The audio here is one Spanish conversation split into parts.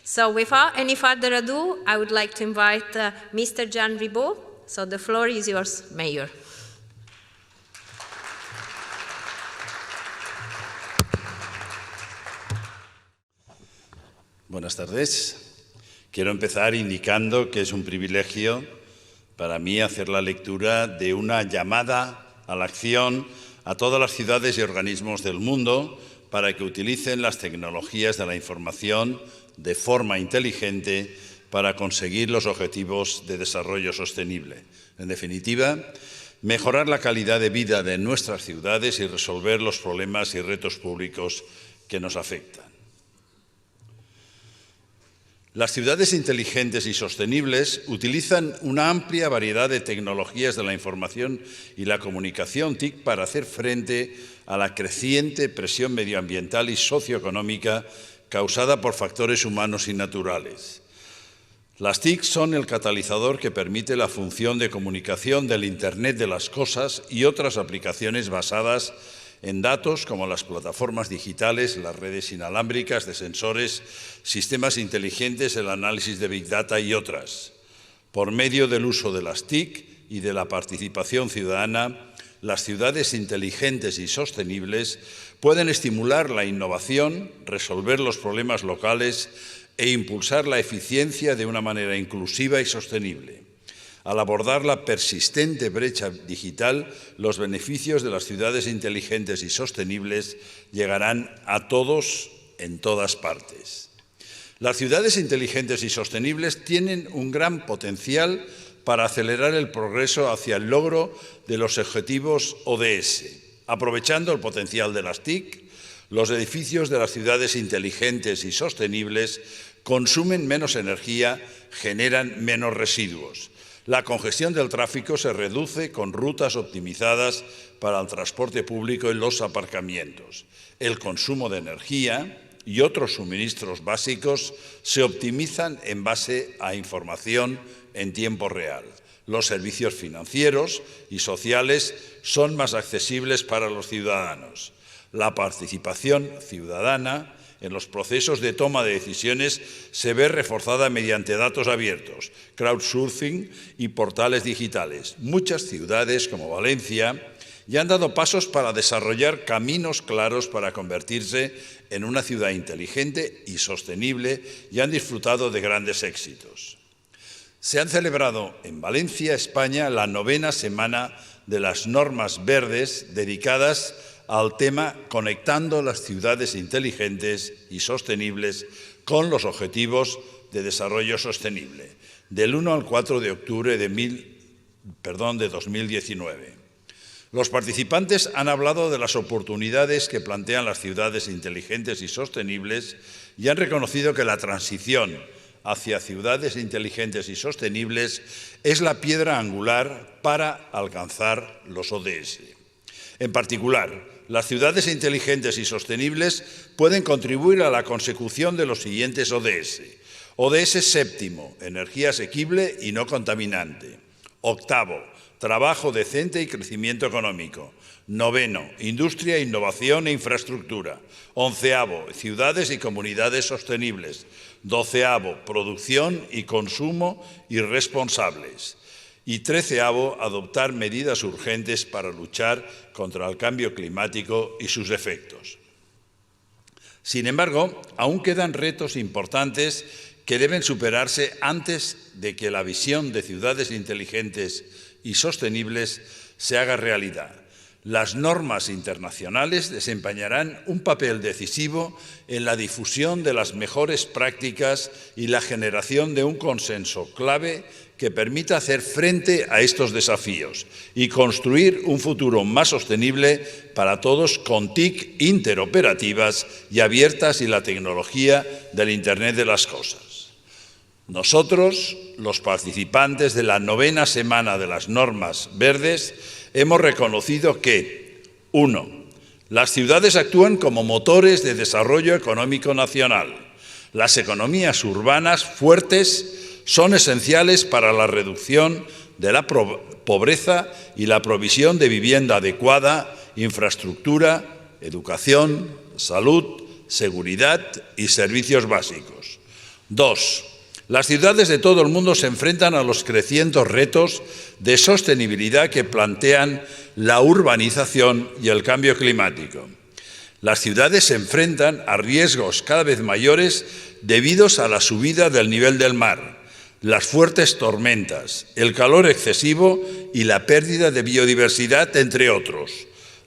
So without any further ado, I would like to invite Mr. Jean Ribaud. So the floor is yours, Mayor. Buenas tardes. Quiero empezar indicando que es un privilegio para mí hacer la lectura de una llamada a la acción a todas las ciudades y organismos del mundo para que utilicen las tecnologías de la información de forma inteligente para conseguir los objetivos de desarrollo sostenible. En definitiva, mejorar la calidad de vida de nuestras ciudades y resolver los problemas y retos públicos que nos afectan. Las ciudades inteligentes y sostenibles utilizan una amplia variedad de tecnologías de la información y la comunicación TIC para hacer frente a la creciente presión medioambiental y socioeconómica causada por factores humanos y naturales. Las TIC son el catalizador que permite la función de comunicación del Internet de las cosas y otras aplicaciones basadas en datos como las plataformas digitales, las redes inalámbricas de sensores, sistemas inteligentes, el análisis de Big Data y otras. Por medio del uso de las TIC y de la participación ciudadana, las ciudades inteligentes y sostenibles pueden estimular la innovación, resolver los problemas locales e impulsar la eficiencia de una manera inclusiva y sostenible. Al abordar la persistente brecha digital, los beneficios de las ciudades inteligentes y sostenibles llegarán a todos en todas partes. Las ciudades inteligentes y sostenibles tienen un gran potencial para acelerar el progreso hacia el logro de los objetivos ODS. Aprovechando el potencial de las TIC, los edificios de las ciudades inteligentes y sostenibles consumen menos energía, generan menos residuos. La congestión del tráfico se reduce con rutas optimizadas para el transporte público y los aparcamientos. El consumo de energía y otros suministros básicos se optimizan en base a información en tiempo real. Los servicios financieros y sociales son más accesibles para los ciudadanos. La participación ciudadana en los procesos de toma de decisiones se ve reforzada mediante datos abiertos, crowdsourcing y portales digitales. Muchas ciudades, como Valencia, ya han dado pasos para desarrollar caminos claros para convertirse en una ciudad inteligente y sostenible y han disfrutado de grandes éxitos. Se han celebrado en Valencia, España, la 9ª semana de las normas verdes dedicadas al tema Conectando las ciudades inteligentes y sostenibles con los objetivos de desarrollo sostenible, del 1 al 4 de octubre de 2019. Los participantes han hablado de las oportunidades que plantean las ciudades inteligentes y sostenibles y han reconocido que la transición hacia ciudades inteligentes y sostenibles es la piedra angular para alcanzar los ODS. En particular, las ciudades inteligentes y sostenibles pueden contribuir a la consecución de los siguientes ODS. ODS 7, energía asequible y no contaminante. 8, trabajo decente y crecimiento económico. 9, industria, innovación e infraestructura. 11, ciudades y comunidades sostenibles. 12, producción y consumo irresponsables. Y 13, adoptar medidas urgentes para luchar contra el cambio climático y sus efectos. Sin embargo, aún quedan retos importantes que deben superarse antes de que la visión de ciudades inteligentes y sostenibles se haga realidad. Las normas internacionales desempeñarán un papel decisivo en la difusión de las mejores prácticas y la generación de un consenso clave que permita hacer frente a estos desafíos y construir un futuro más sostenible para todos con TIC interoperativas y abiertas y la tecnología del Internet de las cosas. Nosotros, los participantes de la 9ª semana de las normas verdes, hemos reconocido que, 1, las ciudades actúan como motores de desarrollo económico nacional. Las economías urbanas fuertes son esenciales para la reducción de la pobreza y la provisión de vivienda adecuada, infraestructura, educación, salud, seguridad y servicios básicos. 2. Las ciudades de todo el mundo se enfrentan a los crecientes retos de sostenibilidad que plantean la urbanización y el cambio climático. Las ciudades se enfrentan a riesgos cada vez mayores debidos a la subida del nivel del mar, las fuertes tormentas, el calor excesivo y la pérdida de biodiversidad, entre otros.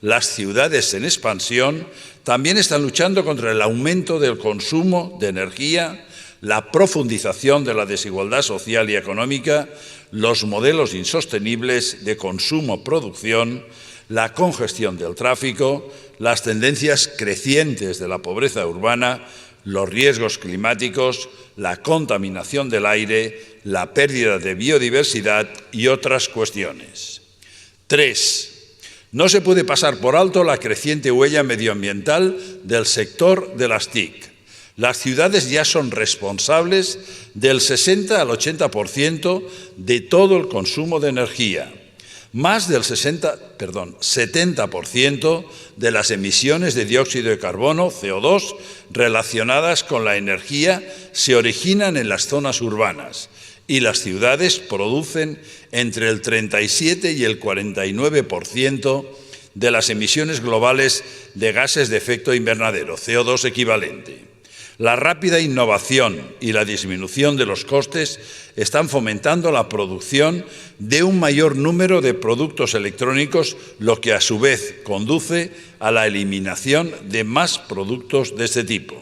Las ciudades en expansión también están luchando contra el aumento del consumo de energía, la profundización de la desigualdad social y económica, los modelos insostenibles de consumo-producción, la congestión del tráfico, las tendencias crecientes de la pobreza urbana, los riesgos climáticos, la contaminación del aire, la pérdida de biodiversidad y otras cuestiones. 3. No se puede pasar por alto la creciente huella medioambiental del sector de las TIC. Las ciudades ya son responsables del 60 al 80% de todo el consumo de energía. Más del 70% de las emisiones de dióxido de carbono, CO2, relacionadas con la energía se originan en las zonas urbanas y las ciudades producen entre el 37 y el 49% de las emisiones globales de gases de efecto invernadero, CO2 equivalente. La rápida innovación y la disminución de los costes están fomentando la producción de un mayor número de productos electrónicos, lo que a su vez conduce a la eliminación de más productos de este tipo.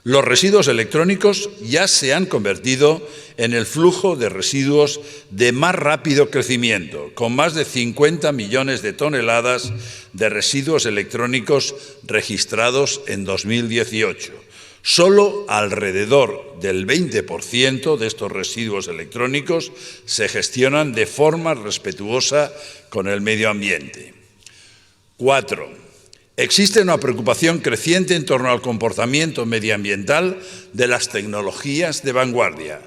Los residuos electrónicos ya se han convertido en el flujo de residuos de más rápido crecimiento, con más de 50 millones de toneladas de residuos electrónicos registrados en 2018. Solo alrededor del 20% de estos residuos electrónicos se gestionan de forma respetuosa con el medio ambiente. 4. Existe una preocupación creciente en torno al comportamiento medioambiental de las tecnologías de vanguardia.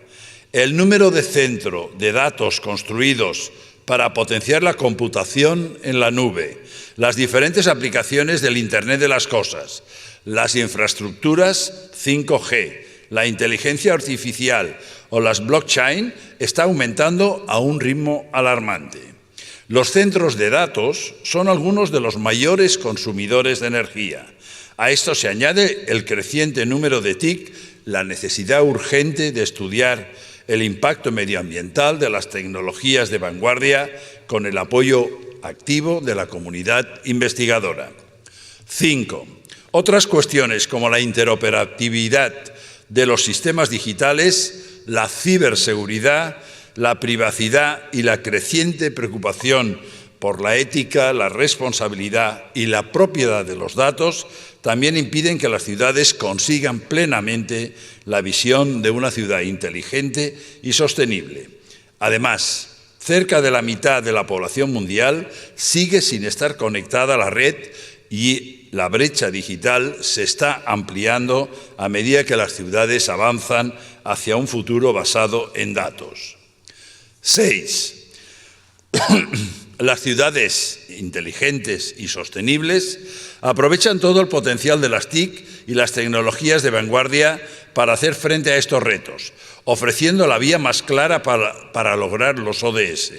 El número de centros de datos construidos para potenciar la computación en la nube, las diferentes aplicaciones del Internet de las cosas, las infraestructuras 5G, la inteligencia artificial o las blockchain está aumentando a un ritmo alarmante. Los centros de datos son algunos de los mayores consumidores de energía. A esto se añade el creciente número de TIC, la necesidad urgente de estudiar el impacto medioambiental de las tecnologías de vanguardia con el apoyo activo de la comunidad investigadora. 5. Otras cuestiones como la interoperabilidad de los sistemas digitales, la ciberseguridad, la privacidad y la creciente preocupación por la ética, la responsabilidad y la propiedad de los datos también impiden que las ciudades consigan plenamente la visión de una ciudad inteligente y sostenible. Además, cerca de la mitad de la población mundial sigue sin estar conectada a la red y la brecha digital se está ampliando a medida que las ciudades avanzan hacia un futuro basado en datos. 6. Las ciudades inteligentes y sostenibles aprovechan todo el potencial de las TIC y las tecnologías de vanguardia para hacer frente a estos retos, ofreciendo la vía más clara para lograr los ODS.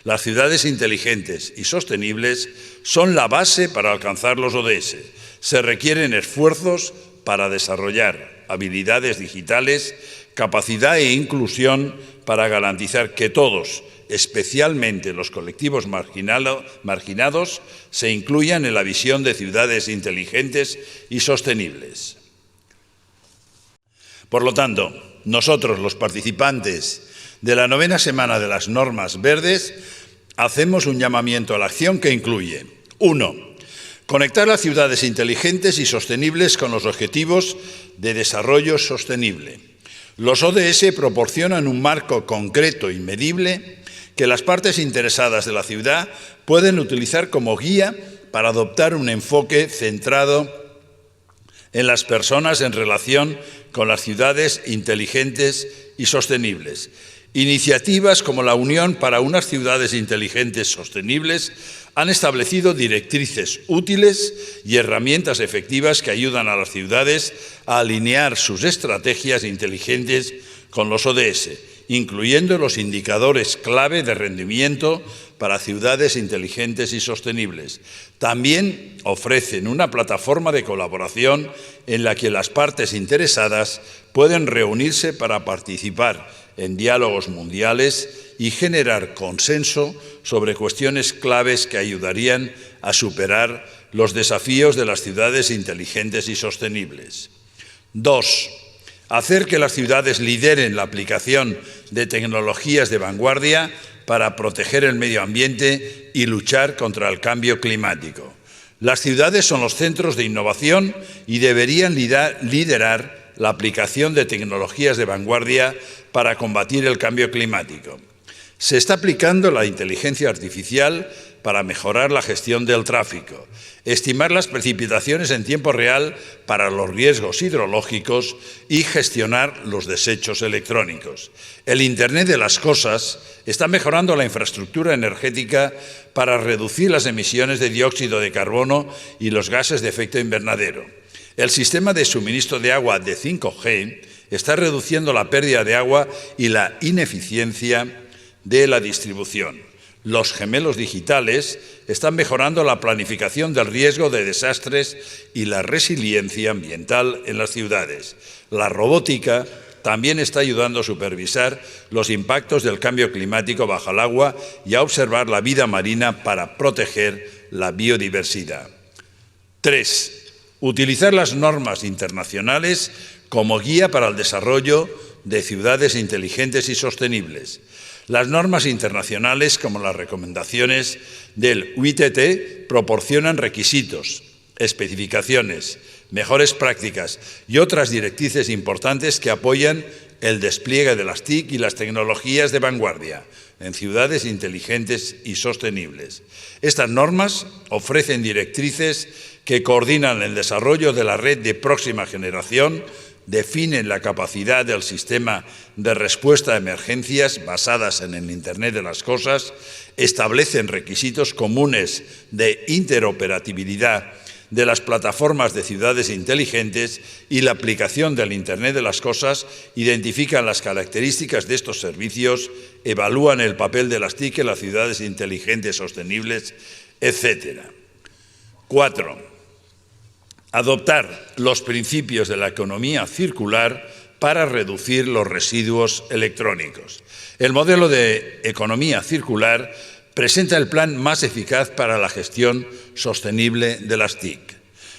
Las ciudades inteligentes y sostenibles son la base para alcanzar los ODS. Se requieren esfuerzos para desarrollar habilidades digitales, capacidad e inclusión para garantizar que todos, especialmente los colectivos marginados, se incluyan en la visión de ciudades inteligentes y sostenibles. Por lo tanto, nosotros, los participantes de la 9ª semana de las normas verdes, hacemos un llamamiento a la acción que incluye: 1. Conectar las ciudades inteligentes y sostenibles con los objetivos de desarrollo sostenible. Los ODS proporcionan un marco concreto y medible que las partes interesadas de la ciudad pueden utilizar como guía para adoptar un enfoque centrado en las personas en relación con las ciudades inteligentes y sostenibles. Iniciativas como la Unión para unas ciudades inteligentes sostenibles han establecido directrices útiles y herramientas efectivas que ayudan a las ciudades a alinear sus estrategias inteligentes con los ODS, incluyendo los indicadores clave de rendimiento para ciudades inteligentes y sostenibles. También ofrecen una plataforma de colaboración en la que las partes interesadas pueden reunirse para participar en diálogos mundiales y generar consenso sobre cuestiones claves que ayudarían a superar los desafíos de las ciudades inteligentes y sostenibles. 2. Hacer que las ciudades lideren la aplicación de tecnologías de vanguardia para proteger el medio ambiente y luchar contra el cambio climático. Las ciudades son los centros de innovación y deberían liderar la aplicación de tecnologías de vanguardia para combatir el cambio climático. Se está aplicando la inteligencia artificial para mejorar la gestión del tráfico, estimar las precipitaciones en tiempo real para los riesgos hidrológicos y gestionar los desechos electrónicos. El Internet de las Cosas está mejorando la infraestructura energética para reducir las emisiones de dióxido de carbono y los gases de efecto invernadero. El sistema de suministro de agua de 5G está reduciendo la pérdida de agua y la ineficiencia de la distribución. Los gemelos digitales están mejorando la planificación del riesgo de desastres y la resiliencia ambiental en las ciudades. La robótica también está ayudando a supervisar los impactos del cambio climático bajo el agua y a observar la vida marina para proteger la biodiversidad. 3. Utilizar las normas internacionales como guía para el desarrollo de ciudades inteligentes y sostenibles. Las normas internacionales, como las recomendaciones del UITT, proporcionan requisitos, especificaciones, mejores prácticas y otras directrices importantes que apoyan el despliegue de las TIC y las tecnologías de vanguardia en ciudades inteligentes y sostenibles. Estas normas ofrecen directrices que coordinan el desarrollo de la red de próxima generación, definen la capacidad del sistema de respuesta a emergencias basadas en el Internet de las Cosas, establecen requisitos comunes de interoperabilidad de las plataformas de ciudades inteligentes y la aplicación del Internet de las Cosas, identifican las características de estos servicios, evalúan el papel de las TIC en las ciudades inteligentes sostenibles, etc. 4. Adoptar los principios de la economía circular para reducir los residuos electrónicos. El modelo de economía circular presenta el plan más eficaz para la gestión sostenible de las TIC.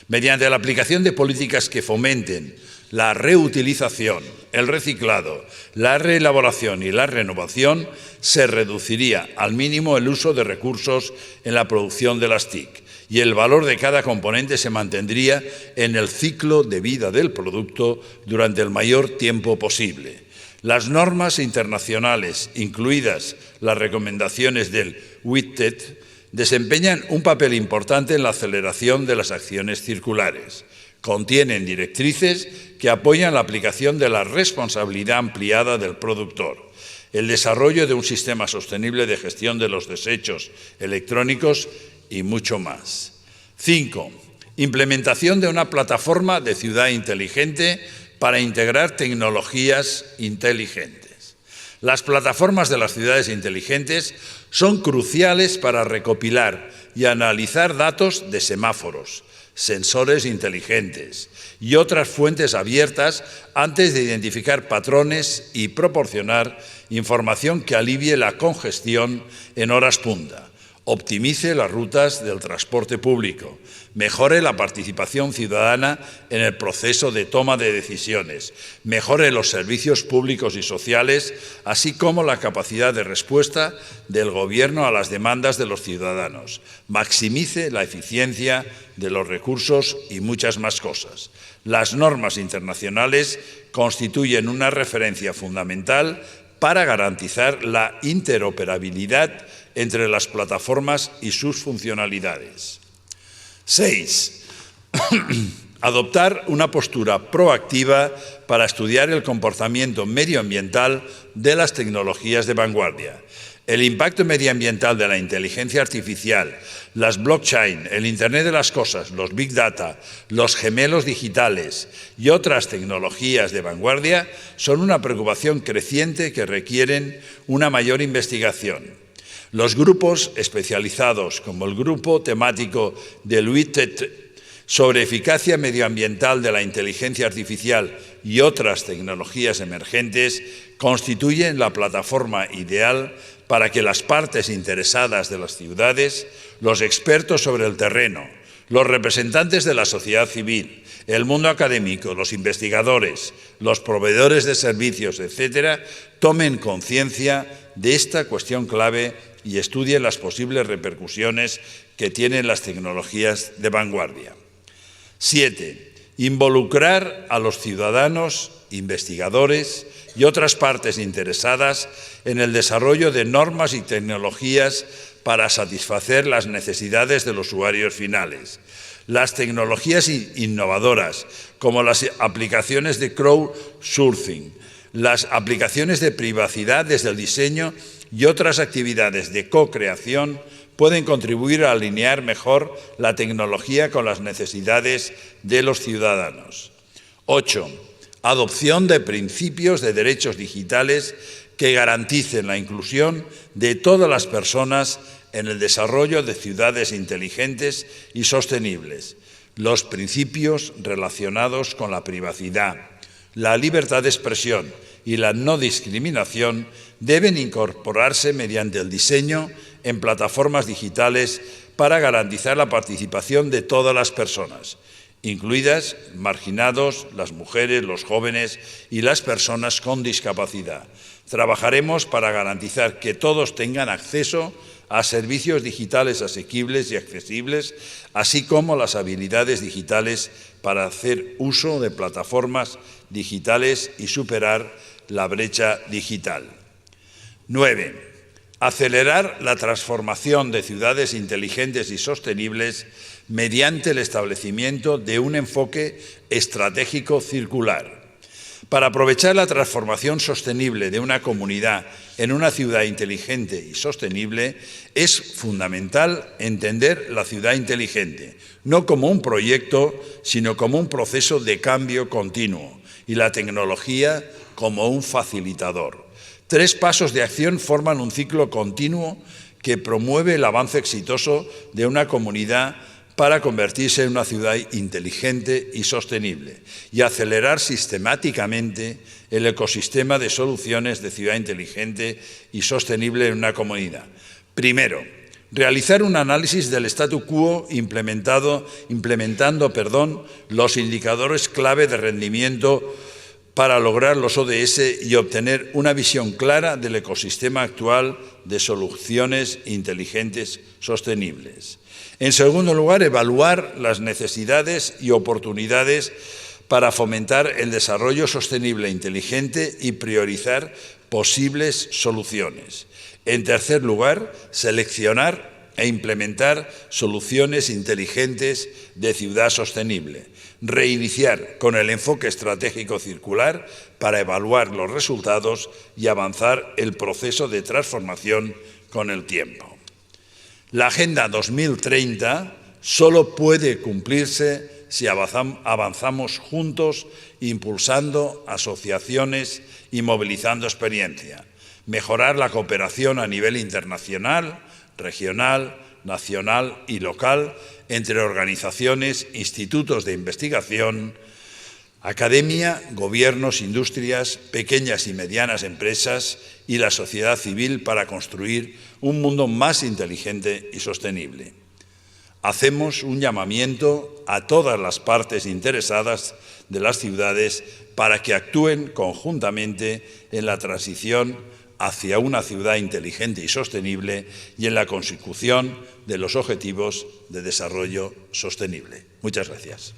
Mediante la aplicación de políticas que fomenten la reutilización, el reciclado, la reelaboración y la renovación, se reduciría al mínimo el uso de recursos en la producción de las TIC y el valor de cada componente se mantendría en el ciclo de vida del producto durante el mayor tiempo posible. Las normas internacionales, incluidas las recomendaciones del UITT, desempeñan un papel importante en la aceleración de las acciones circulares. Contienen directrices que apoyan la aplicación de la responsabilidad ampliada del productor, el desarrollo de un sistema sostenible de gestión de los desechos electrónicos y mucho más. 5. Implementación de una plataforma de ciudad inteligente para integrar tecnologías inteligentes. Las plataformas de las ciudades inteligentes son cruciales para recopilar y analizar datos de semáforos, sensores inteligentes y otras fuentes abiertas antes de identificar patrones y proporcionar información que alivie la congestión en horas punta, optimice las rutas del transporte público, mejore la participación ciudadana en el proceso de toma de decisiones, mejore los servicios públicos y sociales, así como la capacidad de respuesta del Gobierno a las demandas de los ciudadanos, maximice la eficiencia de los recursos y muchas más cosas. Las normas internacionales constituyen una referencia fundamental para garantizar la interoperabilidad entre las plataformas y sus funcionalidades. 6. Adoptar una postura proactiva para estudiar el comportamiento medioambiental de las tecnologías de vanguardia. El impacto medioambiental de la inteligencia artificial, las blockchain, el Internet de las cosas, los Big Data, los gemelos digitales y otras tecnologías de vanguardia son una preocupación creciente que requieren una mayor investigación. Los grupos especializados, como el grupo temático del UITET sobre eficacia medioambiental de la inteligencia artificial y otras tecnologías emergentes, constituyen la plataforma ideal para que las partes interesadas de las ciudades, los expertos sobre el terreno, los representantes de la sociedad civil, el mundo académico, los investigadores, los proveedores de servicios, etcétera, tomen conciencia de esta cuestión clave y estudien las posibles repercusiones que tienen las tecnologías de vanguardia. 7. Involucrar a los ciudadanos, investigadores y otras partes interesadas en el desarrollo de normas y tecnologías para satisfacer las necesidades de los usuarios finales. Las tecnologías innovadoras, como las aplicaciones de crowdsourcing, las aplicaciones de privacidad desde el diseño y otras actividades de co-creación, pueden contribuir a alinear mejor la tecnología con las necesidades de los ciudadanos. 8. Adopción de principios de derechos digitales que garanticen la inclusión de todas las personas en el desarrollo de ciudades inteligentes y sostenibles. Los principios relacionados con la privacidad, la libertad de expresión y la no discriminación deben incorporarse mediante el diseño en plataformas digitales para garantizar la participación de todas las personas, incluidas marginados, las mujeres, los jóvenes y las personas con discapacidad. Trabajaremos para garantizar que todos tengan acceso a servicios digitales asequibles y accesibles, así como las habilidades digitales para hacer uso de plataformas digitales y superar la brecha digital. 9. Acelerar la transformación de ciudades inteligentes y sostenibles mediante el establecimiento de un enfoque estratégico circular. Para aprovechar la transformación sostenible de una comunidad en una ciudad inteligente y sostenible, es fundamental entender la ciudad inteligente, no como un proyecto, sino como un proceso de cambio continuo, y la tecnología como un facilitador. 3 pasos de acción forman un ciclo continuo que promueve el avance exitoso de una comunidad para convertirse en una ciudad inteligente y sostenible y acelerar sistemáticamente el ecosistema de soluciones de ciudad inteligente y sostenible en una comunidad. Primero, realizar un análisis del statu quo implementando los indicadores clave de rendimiento para lograr los ODS y obtener una visión clara del ecosistema actual de soluciones inteligentes sostenibles. En segundo lugar, evaluar las necesidades y oportunidades para fomentar el desarrollo sostenible e inteligente y priorizar posibles soluciones. En tercer lugar, seleccionar e implementar soluciones inteligentes de ciudad sostenible. Reiniciar con el enfoque estratégico circular para evaluar los resultados y avanzar el proceso de transformación con el tiempo. La Agenda 2030 solo puede cumplirse si avanzamos juntos, impulsando asociaciones y movilizando experiencia. Mejorar la cooperación a nivel internacional, regional, nacional y local entre organizaciones, institutos de investigación, academia, gobiernos, industrias, pequeñas y medianas empresas y la sociedad civil para construir un mundo más inteligente y sostenible. Hacemos un llamamiento a todas las partes interesadas de las ciudades para que actúen conjuntamente en la transición hacia una ciudad inteligente y sostenible y en la consecución de los objetivos de desarrollo sostenible. Muchas gracias.